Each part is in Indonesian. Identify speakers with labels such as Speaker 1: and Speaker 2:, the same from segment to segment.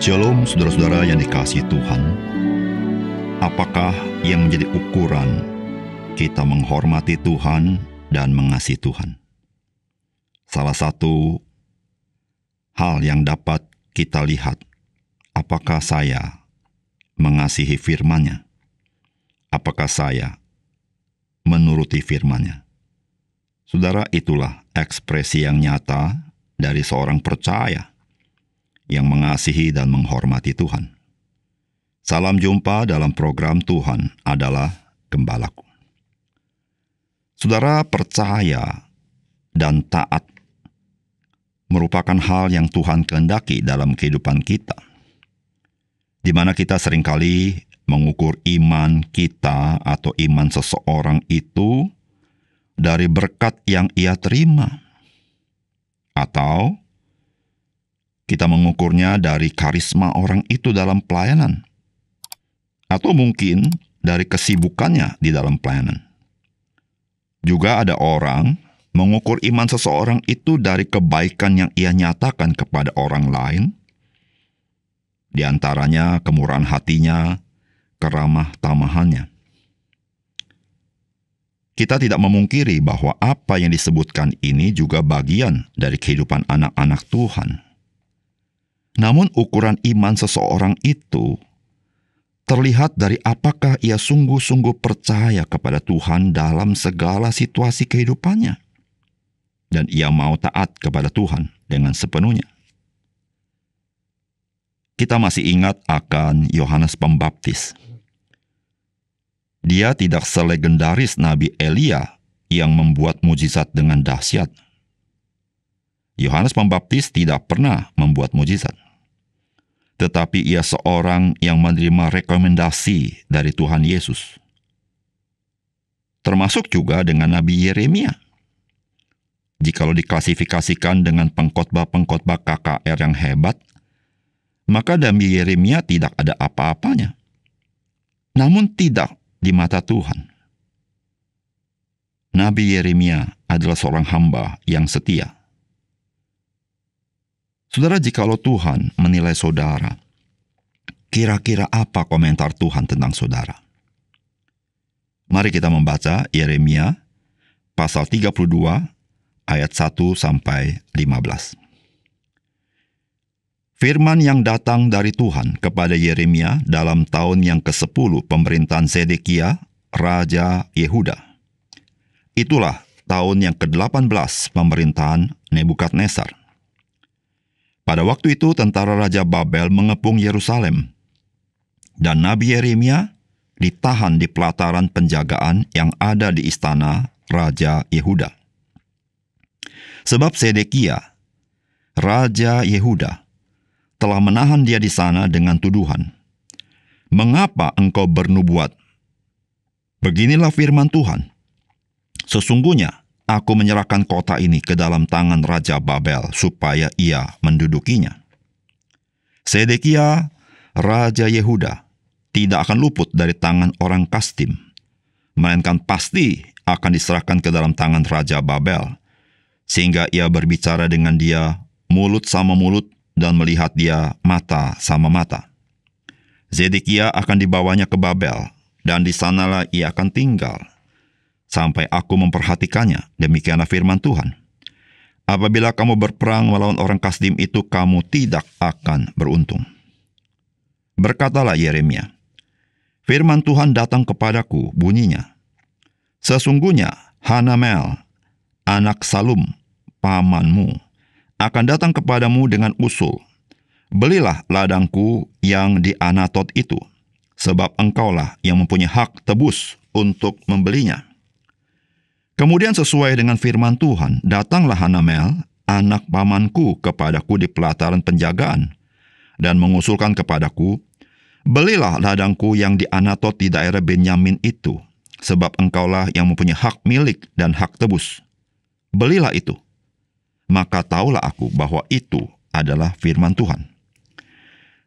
Speaker 1: Shalom saudara-saudara yang dikasihi Tuhan. Apakah yang menjadi ukuran kita menghormati Tuhan dan mengasihi Tuhan? Salah satu hal yang dapat kita lihat, apakah saya mengasihi firman-Nya? Apakah saya menuruti firman-Nya? Saudara, itulah ekspresi yang nyata dari seorang percaya yang mengasihi dan menghormati Tuhan. Salam jumpa dalam program Tuhan adalah Gembalaku. Saudara, percaya dan taat merupakan hal yang Tuhan kehendaki dalam kehidupan kita, di mana kita seringkali mengukur iman kita atau iman seseorang itu dari berkat yang ia terima, atau kita mengukurnya dari karisma orang itu dalam pelayanan, atau mungkin dari kesibukannya di dalam pelayanan. Juga ada orang mengukur iman seseorang itu dari kebaikan yang ia nyatakan kepada orang lain, di antaranya kemurahan hatinya, keramah tamahannya. Kita tidak memungkiri bahwa apa yang disebutkan ini juga bagian dari kehidupan anak-anak Tuhan. Namun ukuran iman seseorang itu terlihat dari apakah ia sungguh-sungguh percaya kepada Tuhan dalam segala situasi kehidupannya, dan ia mau taat kepada Tuhan dengan sepenuhnya. Kita masih ingat akan Yohanes Pembaptis. Dia tidak selegendaris Nabi Elia yang membuat mujizat dengan dahsyat. Yohanes Pembaptis tidak pernah membuat mujizat, tetapi ia seorang yang menerima rekomendasi dari Tuhan Yesus. Termasuk juga dengan Nabi Yeremia. Jikalau diklasifikasikan dengan pengkhotbah-pengkhotbah KKR yang hebat, maka Nabi Yeremia tidak ada apa-apanya. Namun tidak di mata Tuhan. Nabi Yeremia adalah seorang hamba yang setia. Saudara, jikalau Tuhan menilai saudara, kira-kira apa komentar Tuhan tentang saudara? Mari kita membaca Yeremia pasal 32 ayat 1-15. Firman yang datang dari Tuhan kepada Yeremia dalam tahun yang ke-10 pemerintahan Zedekia, Raja Yehuda. Itulah tahun yang ke-18 pemerintahan Nebukadnezar. Pada waktu itu tentara Raja Babel mengepung Yerusalem, dan Nabi Yeremia ditahan di pelataran penjagaan yang ada di istana Raja Yehuda. Sebab Zedekia, Raja Yehuda, telah menahan dia di sana dengan tuduhan, "Mengapa engkau bernubuat? Beginilah firman Tuhan, sesungguhnya Aku menyerahkan kota ini ke dalam tangan Raja Babel supaya ia mendudukinya." Zedekia, Raja Yehuda, tidak akan luput dari tangan orang Kasdim, melainkan pasti akan diserahkan ke dalam tangan Raja Babel, sehingga ia berbicara dengan dia mulut sama mulut dan melihat dia mata sama mata. Zedekia akan dibawanya ke Babel, dan di sanalah ia akan tinggal sampai aku memperhatikannya. Demikianlah firman Tuhan. Apabila kamu berperang melawan orang Kasdim itu, kamu tidak akan beruntung. Berkatalah Yeremia, firman Tuhan datang kepadaku, bunyinya, sesungguhnya Hanamel, anak Salum, pamanmu, akan datang kepadamu dengan usul, belilah ladangku yang di Anatot itu, sebab engkaulah yang mempunyai hak tebus untuk membelinya. Kemudian sesuai dengan firman Tuhan, datanglah Hanamel, anak pamanku, kepadaku di pelataran penjagaan, dan mengusulkan kepadaku, belilah ladangku yang di Anatot di daerah Benyamin itu, sebab engkaulah yang mempunyai hak milik dan hak tebus. Belilah itu. Maka tahulah aku bahwa itu adalah firman Tuhan.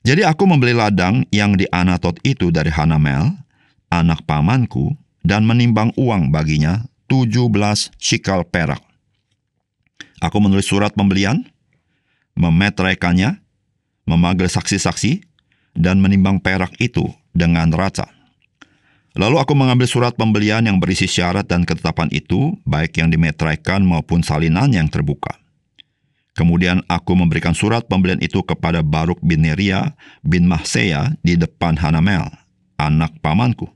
Speaker 1: Jadi aku membeli ladang yang di Anatot itu dari Hanamel, anak pamanku, dan menimbang uang baginya 17 shikal perak. Aku menulis surat pembelian, memeteraikannya, memanggil saksi-saksi, dan menimbang perak itu dengan neraca. Lalu aku mengambil surat pembelian yang berisi syarat dan ketetapan itu, baik yang dimeteraikan maupun salinan yang terbuka. Kemudian aku memberikan surat pembelian itu kepada Baruk bin Neria bin Mahseya di depan Hanamel, anak pamanku,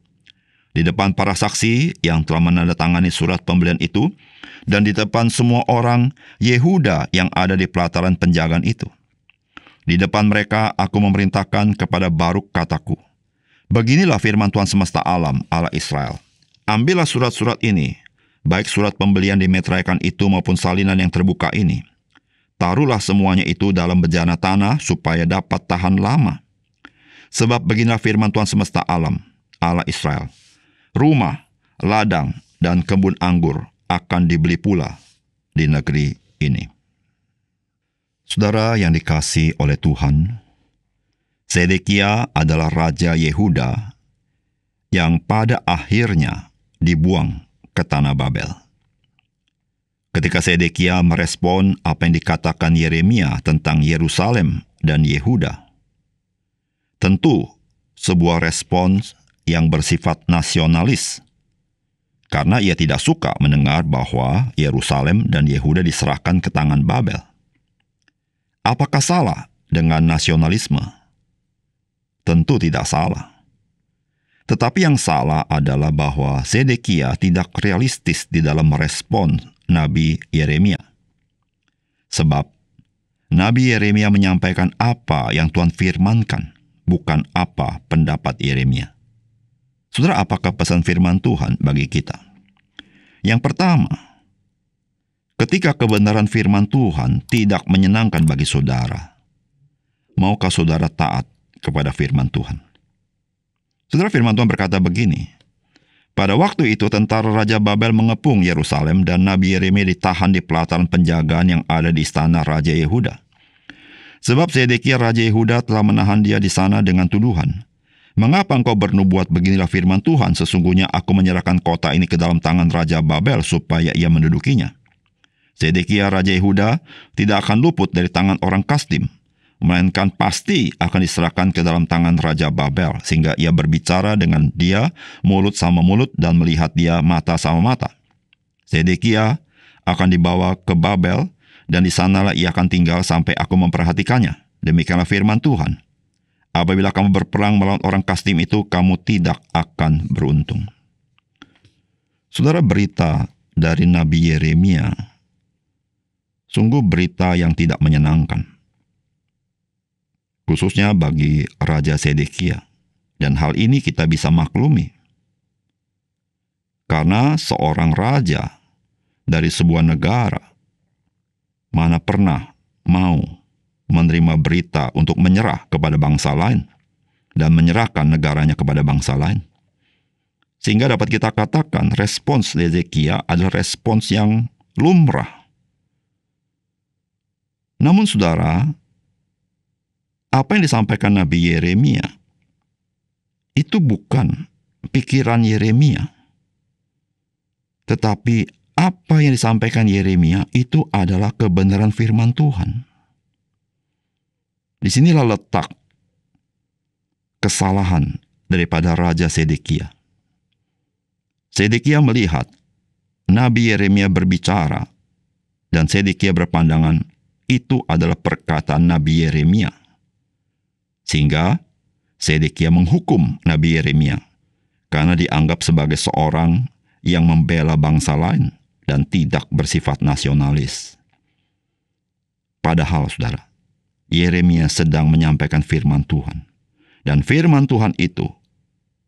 Speaker 1: di depan para saksi yang telah menandatangani surat pembelian itu, dan di depan semua orang Yehuda yang ada di pelataran penjagaan itu. Di depan mereka aku memerintahkan kepada Baruk, kataku, beginilah firman Tuhan semesta alam, Allah Israel. Ambillah surat-surat ini, baik surat pembelian dimeteraikan itu maupun salinan yang terbuka ini. Taruhlah semuanya itu dalam bejana tanah supaya dapat tahan lama. Sebab beginilah firman Tuhan semesta alam, Allah Israel. Rumah, ladang, dan kebun anggur akan dibeli pula di negeri ini. Saudara yang dikasihi oleh Tuhan, Sedekia adalah Raja Yehuda yang pada akhirnya dibuang ke tanah Babel. Ketika Sedekia merespon apa yang dikatakan Yeremia tentang Yerusalem dan Yehuda, tentu sebuah respons yang bersifat nasionalis, karena ia tidak suka mendengar bahwa Yerusalem dan Yehuda diserahkan ke tangan Babel. Apakah salah dengan nasionalisme? Tentu tidak salah. Tetapi yang salah adalah bahwa Sedekia tidak realistis di dalam merespon Nabi Yeremia. Sebab Nabi Yeremia menyampaikan apa yang Tuhan firmankan, bukan apa pendapat Yeremia. Saudara, apakah pesan firman Tuhan bagi kita? Yang pertama, ketika kebenaran firman Tuhan tidak menyenangkan bagi saudara, maukah saudara taat kepada firman Tuhan? Saudara, firman Tuhan berkata begini, pada waktu itu tentara Raja Babel mengepung Yerusalem dan Nabi Yeremia ditahan di pelataran penjagaan yang ada di istana Raja Yehuda. Sebab Sedekia Raja Yehuda telah menahan dia di sana dengan tuduhan, mengapa engkau bernubuat beginilah firman Tuhan, sesungguhnya aku menyerahkan kota ini ke dalam tangan Raja Babel supaya ia mendudukinya. Sedekia Raja Yehuda tidak akan luput dari tangan orang Kasdim, melainkan pasti akan diserahkan ke dalam tangan Raja Babel, sehingga ia berbicara dengan dia mulut sama mulut dan melihat dia mata sama mata. Sedekia akan dibawa ke Babel, dan di sanalah ia akan tinggal sampai aku memperhatikannya. Demikianlah firman Tuhan. Apabila kamu berperang melawan orang Kasdim itu, kamu tidak akan beruntung. Saudara, berita dari Nabi Yeremia sungguh berita yang tidak menyenangkan, khususnya bagi Raja Sedekia. Dan hal ini kita bisa maklumi, karena seorang raja dari sebuah negara mana pernah mau menerima berita untuk menyerah kepada bangsa lain dan menyerahkan negaranya kepada bangsa lain. Sehingga dapat kita katakan respons Sedekia adalah respons yang lumrah. Namun saudara, apa yang disampaikan Nabi Yeremia itu bukan pikiran Yeremia, tetapi apa yang disampaikan Yeremia itu adalah kebenaran firman Tuhan. Disinilah letak kesalahan daripada Raja Sedekia. Sedekia melihat Nabi Yeremia berbicara, dan Sedekia berpandangan itu adalah perkataan Nabi Yeremia. Sehingga Sedekia menghukum Nabi Yeremia karena dianggap sebagai seorang yang membela bangsa lain dan tidak bersifat nasionalis. Padahal saudara, Yeremia sedang menyampaikan firman Tuhan. Dan firman Tuhan itu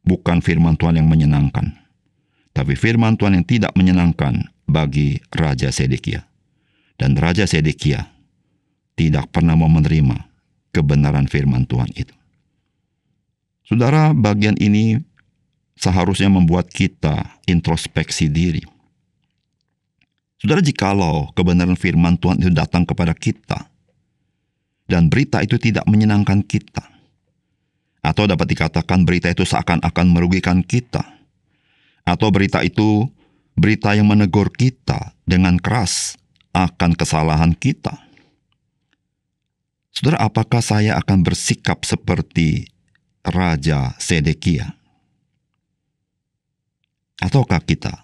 Speaker 1: bukan firman Tuhan yang menyenangkan, tapi firman Tuhan yang tidak menyenangkan bagi Raja Sedekia. Dan Raja Sedekia tidak pernah mau menerima kebenaran firman Tuhan itu. Saudara, bagian ini seharusnya membuat kita introspeksi diri. Saudara, jikalau kebenaran firman Tuhan itu datang kepada kita, dan berita itu tidak menyenangkan kita, atau dapat dikatakan berita itu seakan-akan merugikan kita, atau berita itu berita yang menegur kita dengan keras akan kesalahan kita, Saudara, apakah saya akan bersikap seperti Raja Sedekia? Ataukah kita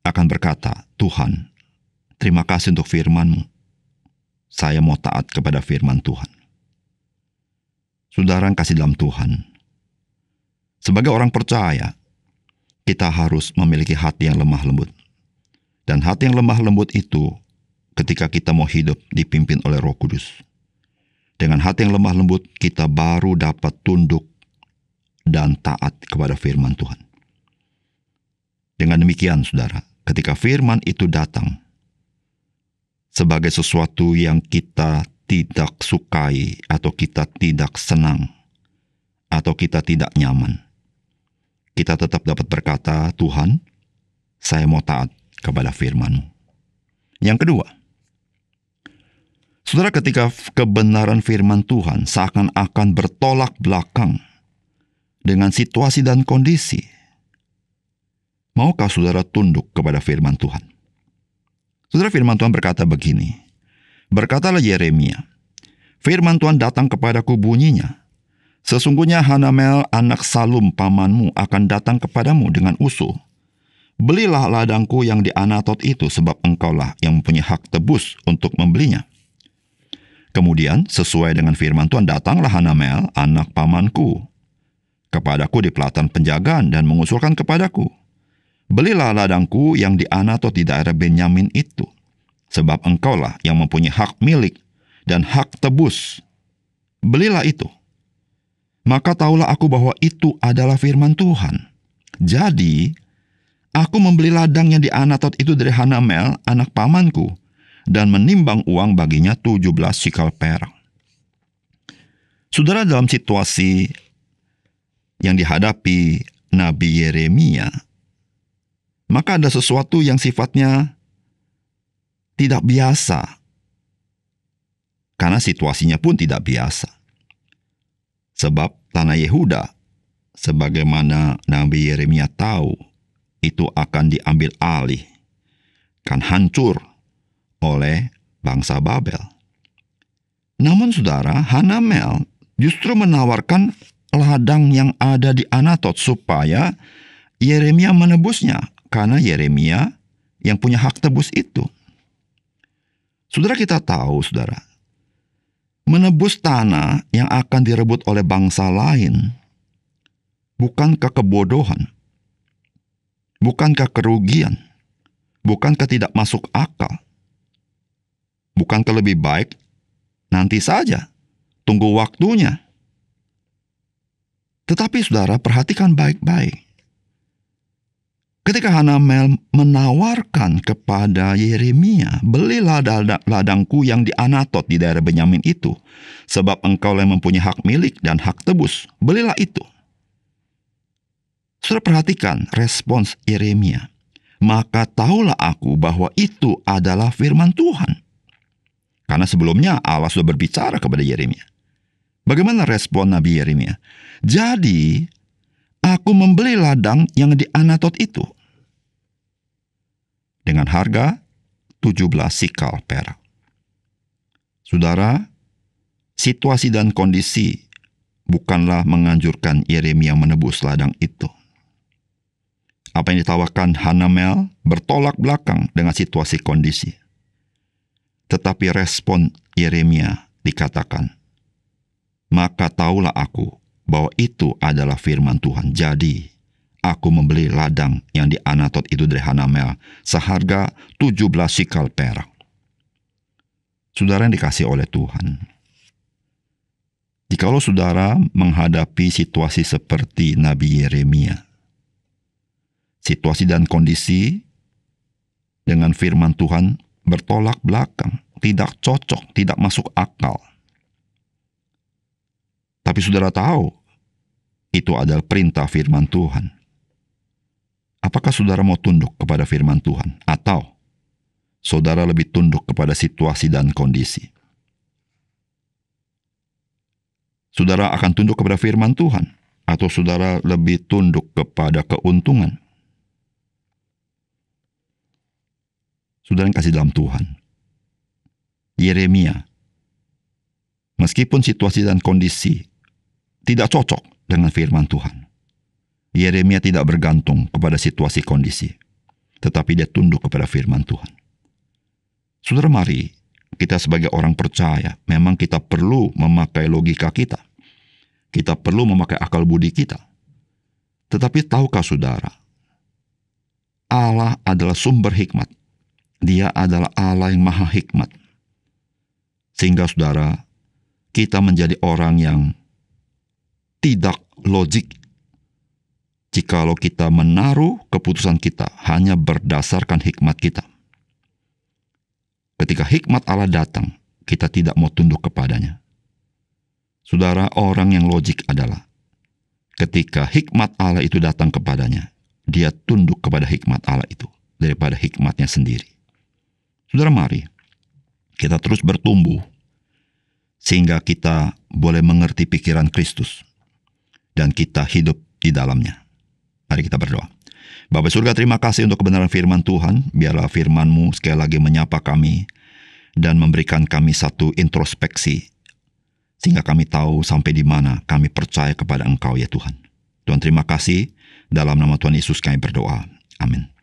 Speaker 1: akan berkata, Tuhan, terima kasih untuk firman-Mu. Saya mau taat kepada firman Tuhan. Saudara yang kasih dalam Tuhan, sebagai orang percaya, kita harus memiliki hati yang lemah lembut. Dan hati yang lemah lembut itu ketika kita mau hidup dipimpin oleh Roh Kudus. Dengan hati yang lemah lembut, kita baru dapat tunduk dan taat kepada firman Tuhan. Dengan demikian, saudara, ketika firman itu datang sebagai sesuatu yang kita tidak sukai, atau kita tidak senang, atau kita tidak nyaman, kita tetap dapat berkata, Tuhan, saya mau taat kepada firman-Mu. Yang kedua, saudara, ketika kebenaran firman Tuhan seakan-akan bertolak belakang dengan situasi dan kondisi, maukah saudara tunduk kepada firman Tuhan? Saudara, firman Tuhan berkata begini, berkatalah Yeremia, firman Tuhan datang kepadaku bunyinya, sesungguhnya Hanamel anak Salum pamanmu akan datang kepadamu dengan usul, belilah ladangku yang di Anatot itu, sebab engkaulah yang mempunyai hak tebus untuk membelinya. Kemudian, sesuai dengan firman Tuhan, datanglah Hanamel, anak pamanku, kepadaku di pelataran penjagaan dan mengusulkan kepadaku, belilah ladangku yang di Anatot di daerah Benyamin itu, sebab engkaulah yang mempunyai hak milik dan hak tebus. Belilah itu. Maka tahulah aku bahwa itu adalah firman Tuhan. Jadi, aku membeli ladang yang di Anatot itu dari Hanamel, anak pamanku, dan menimbang uang baginya 17 sikal perak. Saudara, dalam situasi yang dihadapi Nabi Yeremia, maka ada sesuatu yang sifatnya tidak biasa, karena situasinya pun tidak biasa. Sebab tanah Yehuda, sebagaimana Nabi Yeremia tahu, itu akan diambil alih, kan hancur oleh bangsa Babel. Namun saudara, Hanamel justru menawarkan ladang yang ada di Anatot supaya Yeremia menebusnya, karena Yeremia yang punya hak tebus itu. Saudara, kita tahu, saudara, menebus tanah yang akan direbut oleh bangsa lain bukankah kebodohan? Bukankah kerugian? Bukankah tidak masuk akal? Bukankah lebih baik nanti saja, tunggu waktunya? Tetapi saudara, perhatikan baik-baik. Ketika Hanamel menawarkan kepada Yeremia, belilah ladangku yang di Anatot di daerah Benyamin itu, sebab engkau yang mempunyai hak milik dan hak tebus. Belilah itu. Saudara, perhatikan respons Yeremia. Maka tahulah aku bahwa itu adalah firman Tuhan. Karena sebelumnya Allah sudah berbicara kepada Yeremia. Bagaimana respon Nabi Yeremia? Jadi, aku membeli ladang yang di Anatot itu dengan harga 17 sikal perak. Saudara, situasi dan kondisi bukanlah menganjurkan Yeremia menebus ladang itu. Apa yang ditawarkan Hanamel bertolak belakang dengan situasi kondisi. Tetapi respon Yeremia dikatakan, maka tahulah aku bahwa itu adalah firman Tuhan. Jadi, aku membeli ladang yang di Anatot itu dari Hanamel seharga 17 sikal perak. Saudara yang dikasih oleh Tuhan, jikalau saudara menghadapi situasi seperti Nabi Yeremia, situasi dan kondisi dengan firman Tuhan bertolak belakang, tidak cocok, tidak masuk akal. Tapi saudara tahu, itu adalah perintah firman Tuhan. Apakah saudara mau tunduk kepada firman Tuhan? Atau saudara lebih tunduk kepada situasi dan kondisi? Saudara akan tunduk kepada firman Tuhan? Atau saudara lebih tunduk kepada keuntungan? Saudara yang kasih dalam Tuhan, Yeremia Meskipun situasi dan kondisi tidak cocok dengan firman Tuhan, Yeremia tidak bergantung kepada situasi kondisi, tetapi dia tunduk kepada firman Tuhan. Saudara, mari kita sebagai orang percaya, memang kita perlu memakai logika kita. Kita perlu memakai akal budi kita. Tetapi tahukah saudara, Allah adalah sumber hikmat. Dia adalah Allah yang maha hikmat. Sehingga saudara, kita menjadi orang yang tidak logik jikalau kita menaruh keputusan kita hanya berdasarkan hikmat kita. Ketika hikmat Allah datang, kita tidak mau tunduk kepadanya. Saudara, orang yang logik adalah ketika hikmat Allah itu datang kepadanya, dia tunduk kepada hikmat Allah itu daripada hikmatnya sendiri. Saudara, mari kita terus bertumbuh sehingga kita boleh mengerti pikiran Kristus dan kita hidup di dalamnya. Mari kita berdoa. Bapa surga, terima kasih untuk kebenaran firman Tuhan. Biarlah firman-Mu sekali lagi menyapa kami dan memberikan kami satu introspeksi, sehingga kami tahu sampai di mana kami percaya kepada Engkau ya Tuhan. Tuhan, terima kasih. Dalam nama Tuhan Yesus kami berdoa. Amin.